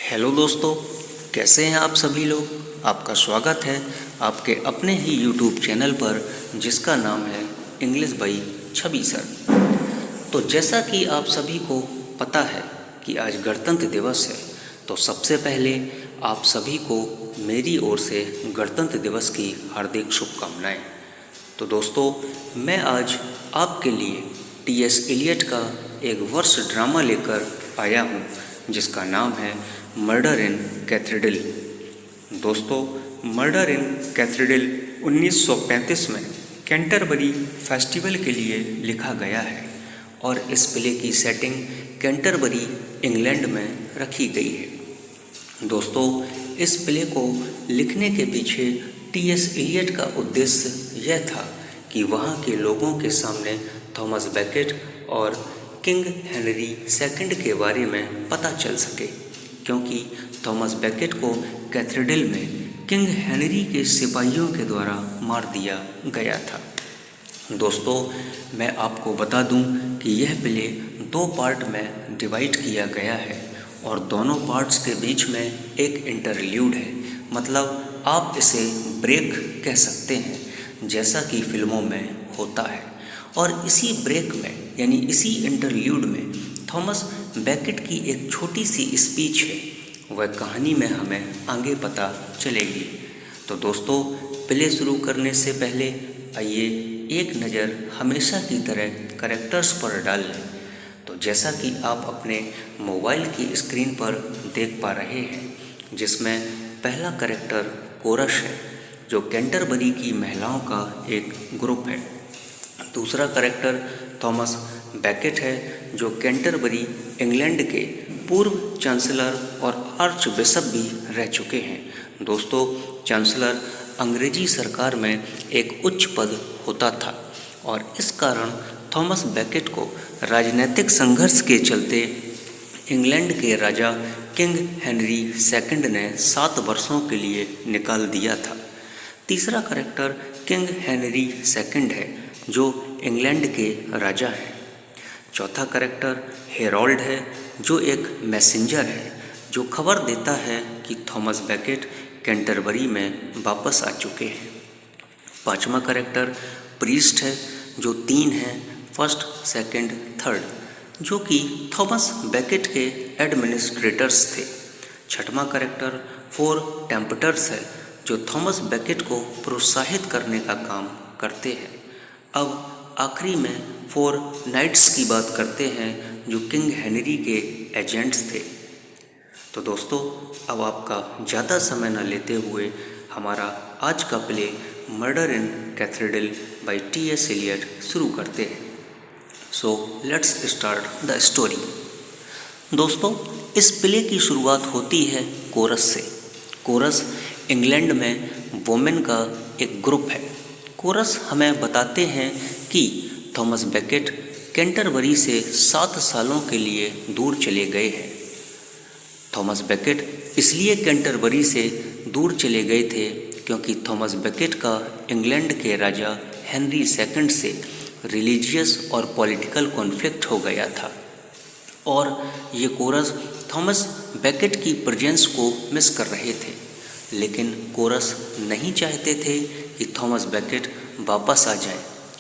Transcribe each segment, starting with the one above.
Hello दोस्तों, कैसे हैं आप सभी लोग। आपका स्वागत है आपके अपने ही यूट्यूब चैनल पर जिसका नाम है इंग्लिश बाई छवि सर। तो जैसा कि आप सभी को पता है कि आज गणतंत्र दिवस है, तो सबसे पहले आप सभी को मेरी ओर से गणतंत्र दिवस की हार्दिक शुभकामनाएं। तो दोस्तों, मैं आज आपके लिए टी.एस. एलियट का एक वर्ष ड्रामा लेकर आया हूँ जिसका नाम है मर्डर इन कैथेड्रल। दोस्तों, मर्डर इन कैथेड्रल 1935 में कैंटरबरी फेस्टिवल के लिए लिखा गया है और इस प्ले की सेटिंग कैंटरबरी इंग्लैंड में रखी गई है। दोस्तों, इस प्ले को लिखने के पीछे टी.एस. एलियट का उद्देश्य यह था कि वहाँ के लोगों के सामने थॉमस बेकेट और किंग हेनरी सेकंड के बारे में पता चल सके, क्योंकि थॉमस बेकेट को कैथेड्रल में किंग हेनरी के सिपाहियों के द्वारा मार दिया गया था। दोस्तों, मैं आपको बता दूं कि यह प्ले 2 पार्ट में डिवाइड किया गया है और दोनों पार्ट्स के बीच में एक इंटरल्यूड है, मतलब आप इसे ब्रेक कह सकते हैं, जैसा कि फिल्मों में होता है। और इसी ब्रेक में यानी इसी इंटरल्यूड में थॉमस बेकेट की एक छोटी सी स्पीच है, वह कहानी में हमें आगे पता चलेगी। तो दोस्तों, प्ले शुरू करने से पहले आइए एक नज़र हमेशा की तरह कैरेक्टर्स पर डाल लें। तो जैसा कि आप अपने मोबाइल की स्क्रीन पर देख पा रहे हैं, जिसमें पहला कैरेक्टर कोरस है जो कैंटरबरी की महिलाओं का एक ग्रुप है। दूसरा कैरेक्टर थॉमस बेकेट है जो कैंटरबरी इंग्लैंड के पूर्व चांसलर और आर्च बिशप भी रह चुके हैं। दोस्तों, चांसलर अंग्रेजी सरकार में एक उच्च पद होता था और इस कारण थॉमस बेकेट को राजनीतिक संघर्ष के चलते इंग्लैंड के राजा किंग हेनरी सेकंड ने 7 वर्षों के लिए निकाल दिया था। तीसरा कैरेक्टर किंग हेनरी सेकंड है जो इंग्लैंड के राजा हैं। चौथा कैरेक्टर हेरोल्ड है जो एक मैसेंजर है जो खबर देता है कि थॉमस बेकेट कैंटरबरी में वापस आ चुके हैं। पांचवा कैरेक्टर प्रीस्ट है जो 3 हैं, फर्स्ट, सेकंड, थर्ड, जो कि थॉमस बेकेट के एडमिनिस्ट्रेटर्स थे। छठवां कैरेक्टर 4 टेम्पटर्स है जो थॉमस बेकेट को प्रोत्साहित करने का काम करते हैं। अब आखिरी में 4 नाइट्स की बात करते हैं जो किंग हेनरी के एजेंट्स थे। तो दोस्तों, अब आपका ज़्यादा समय न लेते हुए हमारा आज का प्ले मर्डर इन कैथेड्रल बाय टी.एस. एलियट शुरू करते हैं। So let's start the story. दोस्तों, इस प्ले की शुरुआत होती है कोरस से। कोरस इंग्लैंड में वोमेन का एक ग्रुप है। कोरस हमें बताते हैं कि थॉमस बेकेट कैंटरबरी से 7 सालों के लिए दूर चले गए हैं। थॉमस बेकेट इसलिए कैंटरबरी से दूर चले गए थे क्योंकि थॉमस बेकेट का इंग्लैंड के राजा हेनरी सेकंड से रिलीजियस और पॉलिटिकल कॉन्फ्लिक्ट हो गया था और ये कोरस थॉमस बेकेट की प्रेजेंस को मिस कर रहे थे। लेकिन कोरस नहीं चाहते थे कि थॉमस बेकेट वापस आ जाए,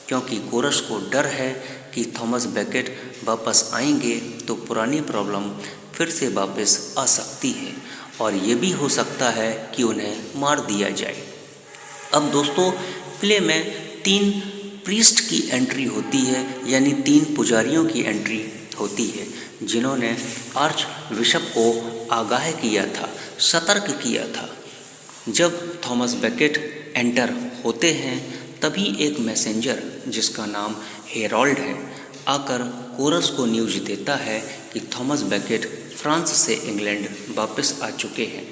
क्योंकि कोरस को डर है कि थॉमस बेकेट वापस आएंगे तो पुरानी प्रॉब्लम फिर से वापस आ सकती है और ये भी हो सकता है कि उन्हें मार दिया जाए। अब दोस्तों, प्ले में 3 प्रीस्ट की एंट्री होती है, यानी 3 पुजारियों की एंट्री होती है जिन्होंने आर्च बिशप को आगाह किया था, सतर्क किया था। जब थॉमस बेकेट एंटर होते हैं तभी एक मैसेंजर जिसका नाम हेरोल्ड है आकर कोरस को न्यूज़ देता है कि थॉमस बेकेट फ्रांस से इंग्लैंड वापस आ चुके हैं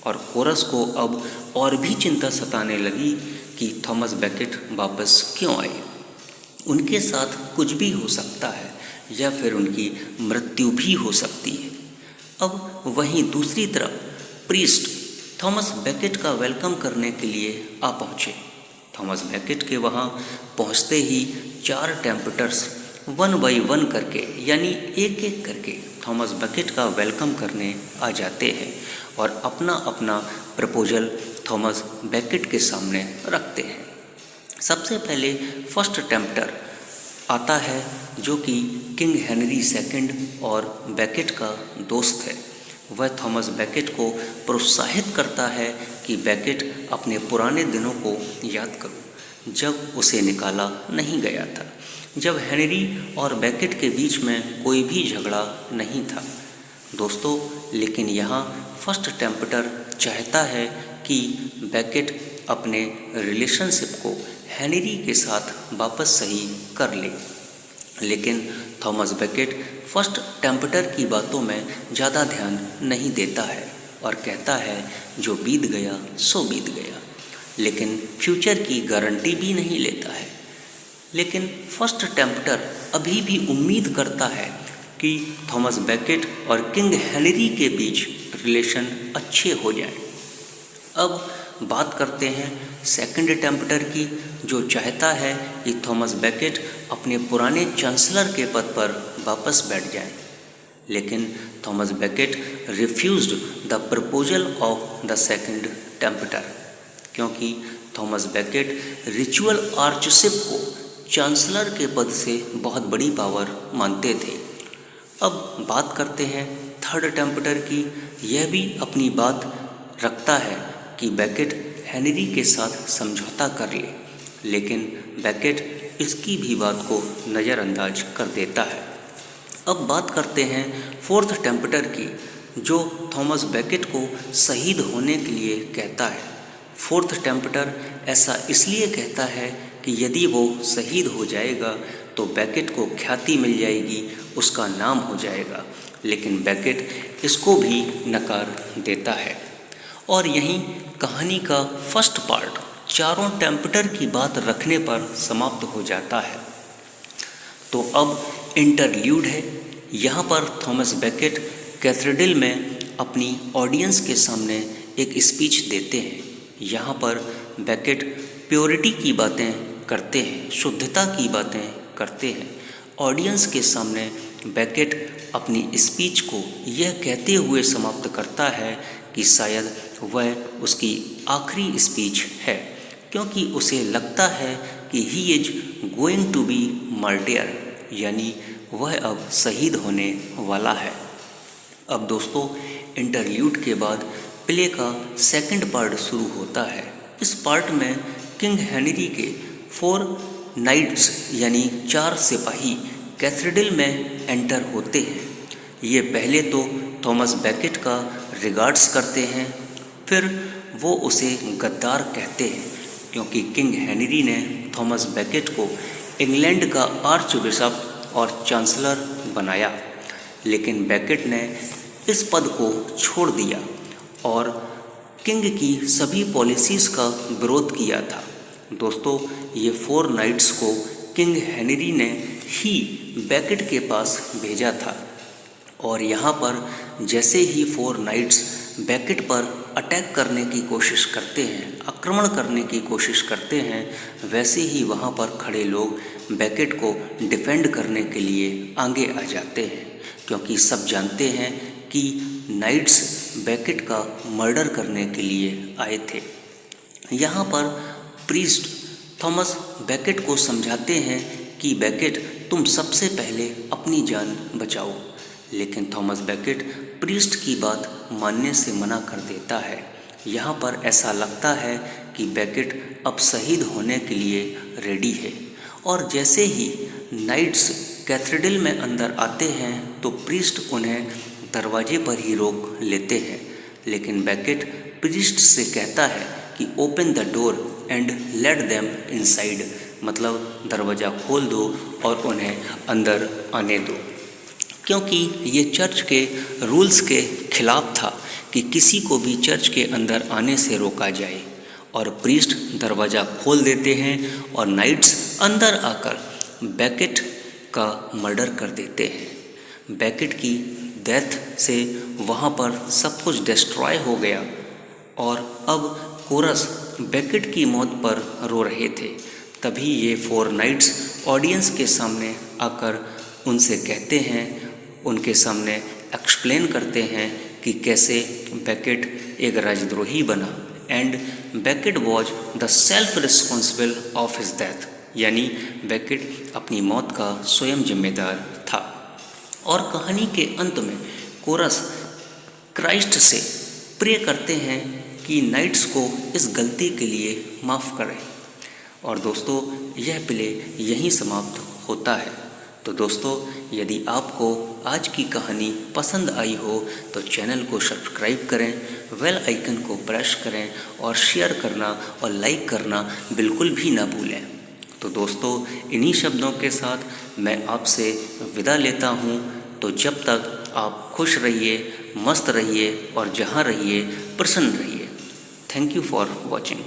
और कोरस को अब और भी चिंता सताने लगी कि थॉमस बेकेट वापस क्यों आए। उनके साथ कुछ भी हो सकता है या फिर उनकी मृत्यु भी हो सकती है। अब वहीं दूसरी तरफ प्रीस्ट थॉमस बेकेट का वेलकम करने के लिए आ पहुँचे। थॉमस बेकेट के वहाँ पहुँचते ही 4 टेम्पटर्स 1 बाय 1 करके यानी एक एक करके थॉमस बेकेट का वेलकम करने आ जाते हैं और अपना अपना प्रपोजल थॉमस बेकेट के सामने रखते हैं। सबसे पहले फर्स्ट टेम्प्टर आता है जो कि किंग हेनरी सेकंड और बेकेट का दोस्त है। वह थॉमस बेकेट को प्रोत्साहित करता है कि बेकेट अपने पुराने दिनों को याद करो जब उसे निकाला नहीं गया था, जब हेनरी और बेकेट के बीच में कोई भी झगड़ा नहीं था। दोस्तों, लेकिन यहाँ फर्स्ट टेम्प्टर चाहता है कि बेकेट अपने रिलेशनशिप को हेनरी के साथ वापस सही कर ले, लेकिन थॉमस बेकेट फर्स्ट टेम्प्टर की बातों में ज़्यादा ध्यान नहीं देता है और कहता है जो बीत गया सो बीत गया, लेकिन फ्यूचर की गारंटी भी नहीं लेता है। लेकिन फर्स्ट टेम्प्टर अभी भी उम्मीद करता है कि थॉमस बेकेट और किंग हेनरी के बीच रिलेशन अच्छे हो जाएं। अब बात करते हैं सेकंड टेम्प्टर की, जो चाहता है कि थॉमस बेकेट अपने पुराने चांसलर के पद पर वापस बैठ जाए, लेकिन Thomas Becket refused the proposal of the second tempter, क्योंकि थॉमस बेकेट रिचुअल आर्चशिप को चांसलर के पद से बहुत बड़ी पावर मानते थे। अब बात करते हैं थर्ड टेम्प्टर की। यह भी अपनी बात रखता है कि बेकेट हेनरी के साथ समझौता कर ले, लेकिन बेकेट इसकी भी बात को नज़रअंदाज कर देता है। अब बात करते हैं फोर्थ टेम्प्टर की, जो थॉमस बेकेट को शहीद होने के लिए कहता है। फोर्थ टेम्प्टर ऐसा इसलिए कहता है कि यदि वो शहीद हो जाएगा तो बेकेट को ख्याति मिल जाएगी, उसका नाम हो जाएगा, लेकिन बेकेट इसको भी नकार देता है। और यहीं कहानी का फर्स्ट पार्ट चारों टेम्प्टर की बात रखने पर समाप्त हो जाता है। तो अब इंटरल्यूड है। यहाँ पर थॉमस बेकेट कैथेड्रल में अपनी ऑडियंस के सामने एक स्पीच देते हैं। यहाँ पर बेकेट प्योरिटी की बातें करते हैं, शुद्धता की बातें करते हैं। ऑडियंस के सामने बेकेट अपनी स्पीच को यह कहते हुए समाप्त करता है कि शायद वह उसकी आखिरी स्पीच है, क्योंकि उसे लगता है कि he is going to be martyr, यानी वह अब शहीद होने वाला है। अब दोस्तों, इंटरल्यूड के बाद प्ले का सेकंड पार्ट शुरू होता है। इस पार्ट में किंग हेनरी के 4 नाइट्स यानी 4 सिपाही कैथेड्रल में एंटर होते हैं। ये पहले तो थॉमस बेकेट का रिगार्ड्स करते हैं, फिर वो उसे गद्दार कहते हैं क्योंकि किंग हेनरी ने थॉमस बेकेट को इंग्लैंड का आर्च बिशप और चांसलर बनाया, लेकिन बेकेट ने इस पद को छोड़ दिया और किंग की सभी पॉलिसीज़ का विरोध किया था। दोस्तों, ये 4 नाइट्स को किंग हेनरी ने ही बेकेट के पास भेजा था और यहाँ पर जैसे ही 4 नाइट्स बेकेट पर अटैक करने की कोशिश करते हैं, आक्रमण करने की कोशिश करते हैं, वैसे ही वहाँ पर खड़े लोग बेकेट को डिफेंड करने के लिए आगे आ जाते हैं, क्योंकि सब जानते हैं कि नाइट्स बेकेट का मर्डर करने के लिए आए थे। यहाँ पर प्रीस्ट थॉमस बेकेट को समझाते हैं कि बेकेट, तुम सबसे पहले अपनी जान बचाओ, लेकिन थॉमस बेकेट प्रीस्ट की बात मानने से मना कर देता है। यहाँ पर ऐसा लगता है कि बेकेट अब शहीद होने के लिए रेडी है, और जैसे ही नाइट्स कैथेड्रल में अंदर आते हैं तो प्रीस्ट उन्हें दरवाजे पर ही रोक लेते हैं, लेकिन बेकेट प्रीस्ट से कहता है कि open the door and let them inside, मतलब दरवाज़ा खोल दो और उन्हें अंदर आने दो, क्योंकि ये चर्च के रूल्स के खिलाफ था कि किसी को भी चर्च के अंदर आने से रोका जाए। और प्रीस्ट दरवाज़ा खोल देते हैं और नाइट्स अंदर आकर बेकेट का मर्डर कर देते हैं। बेकेट की डेथ से वहाँ पर सब कुछ डिस्ट्रॉय हो गया और अब कोरस बेकेट की मौत पर रो रहे थे। तभी ये 4 नाइट्स ऑडियंस के सामने आकर उनसे कहते हैं उनके सामने एक्सप्लेन करते हैं कि कैसे बेकेट एक राजद्रोही बना and Beckett was the self responsible of his death, यानी बेकेट अपनी मौत का स्वयं जिम्मेदार था। और कहानी के अंत में कोरस क्राइस्ट से प्रे करते हैं कि नाइट्स को इस गलती के लिए माफ़ करें। और दोस्तों, यह प्ले यहीं समाप्त होता है। तो दोस्तों, यदि आपको आज की कहानी पसंद आई हो तो चैनल को सब्सक्राइब करें, बेल आइकन को प्रेस करें और शेयर करना और लाइक करना बिल्कुल भी ना भूलें। तो दोस्तों, इन्हीं शब्दों के साथ मैं आपसे विदा लेता हूँ। तो जब तक आप खुश रहिए, मस्त रहिए और जहाँ रहिए प्रसन्न रहिए। Thank you for watching.